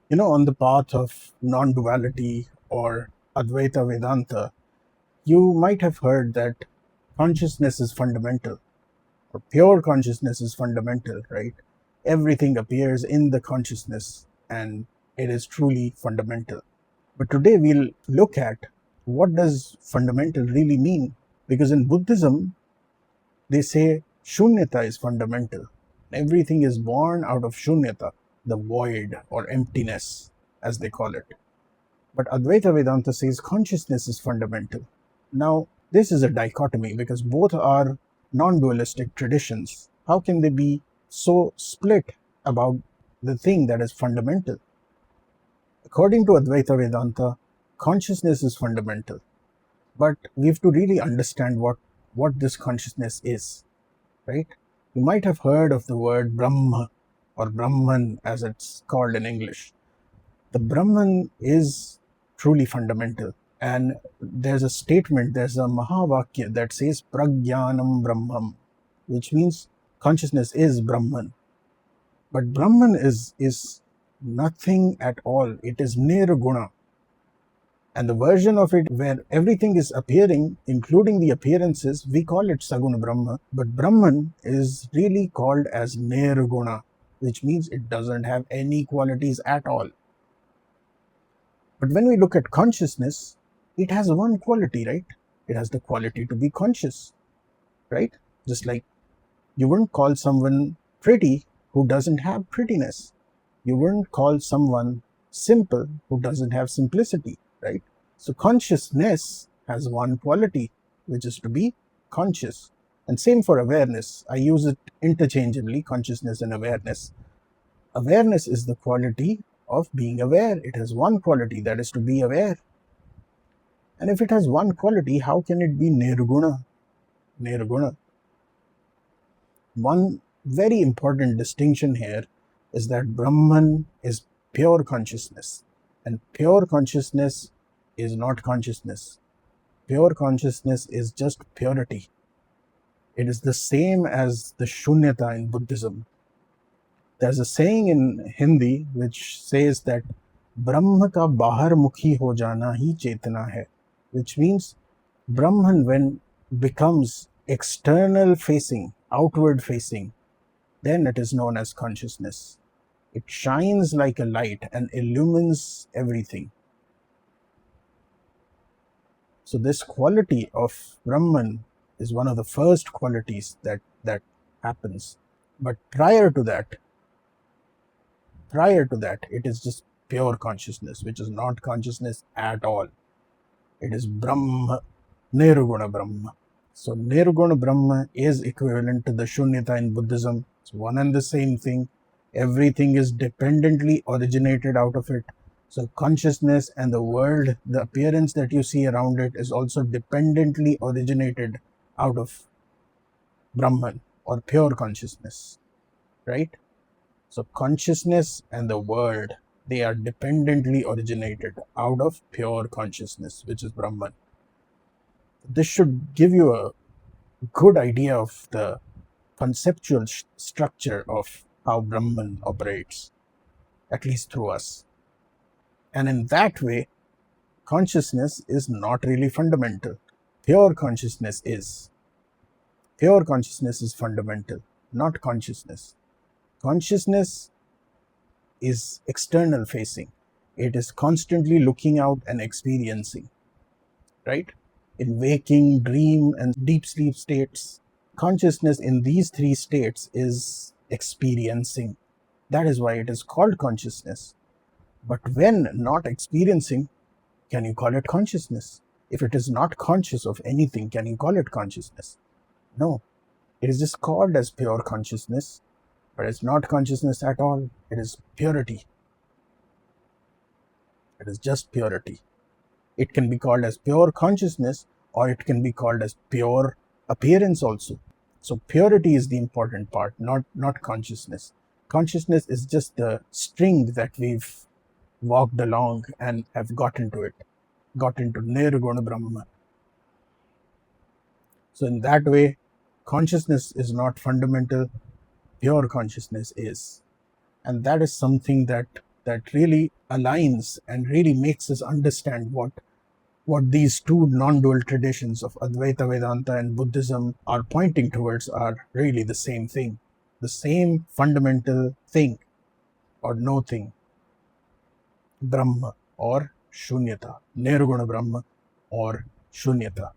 On the path of non-duality or Advaita Vedanta, you might have heard that consciousness is fundamental, or pure consciousness is fundamental, right? Everything appears in the consciousness and it is truly fundamental. But today we'll look at what does fundamental really mean? Because in Buddhism, they say Shunyata is fundamental. Everything is born out of Shunyata, the void or emptiness, as they call it. But Advaita Vedanta says consciousness is fundamental. Now, this is a dichotomy because both are non dualistic traditions. How can they be so split about the thing that is fundamental? According to Advaita Vedanta, consciousness is fundamental. But we have to really understand what this consciousness is, right? You might have heard of the word Brahma or Brahman as it's called in English. The Brahman is truly fundamental. And there's a statement, there's a Mahavakya that says Prajnanam Brahmam, which means consciousness is Brahman. But Brahman is nothing at all. It is Nirguna. And the version of it where everything is appearing, including the appearances, we call it Saguna Brahma. But Brahman is really called as Nirguna, which means it doesn't have any qualities at all. But when we look at consciousness, it has one quality, right? It has the quality to be conscious, right? Just like you wouldn't call someone pretty who doesn't have prettiness. You wouldn't call someone simple who doesn't have simplicity, right? So consciousness has one quality, which is to be conscious. And same for awareness. I use it interchangeably, consciousness and awareness. Awareness is the quality of being aware. It has one quality, that is to be aware. And if it has one quality, how can it be nirguna? Nirguna. One very important distinction here is that Brahman is pure consciousness, and pure consciousness is not consciousness. Pure consciousness is just purity. It is the same as the Shunyata in Buddhism. There's a saying in Hindi which says that Brahma ka bahar mukhi ho jana hi chetana hai, which means Brahman, when becomes external facing, outward facing, then it is known as consciousness. It shines like a light and illumines everything. So this quality of Brahman is one of the first qualities that happens. But prior to that, it is just pure consciousness, which is not consciousness at all. It is Brahma, Nirguna Brahma. So Nirguna Brahma is equivalent to the Shunyata in Buddhism. It's one and the same thing. Everything is dependently originated out of it. So consciousness and the world, the appearance that you see around it, is also dependently originated out of Brahman or pure consciousness, right? So consciousness and the world, they are dependently originated out of pure consciousness, which is Brahman. This should give you a good idea of the conceptual structure of how Brahman operates, at least through us. And in that way, consciousness is not really fundamental. Pure consciousness is. Pure consciousness is fundamental, not consciousness. Consciousness is external facing. It is constantly looking out and experiencing, right? In waking, dream, and deep sleep states, consciousness in these three states is experiencing. That is why it is called consciousness. But when not experiencing, can you call it consciousness? If it is not conscious of anything, can you call it consciousness? No. It is just called as pure consciousness, but it's not consciousness at all. It is purity. It is just purity. It can be called as pure consciousness, or it can be called as pure appearance also. So purity is the important part, not consciousness. Consciousness is just the string that we've walked along and have got into Nirguna Brahma. So in that way, consciousness is not fundamental, pure consciousness is. And that is something that that really aligns and really makes us understand what these two non-dual traditions of Advaita Vedanta and Buddhism are pointing towards are really the same thing, the same fundamental thing or no thing, Brahma or Shunyata, Nirguna Brahma or Shunyata.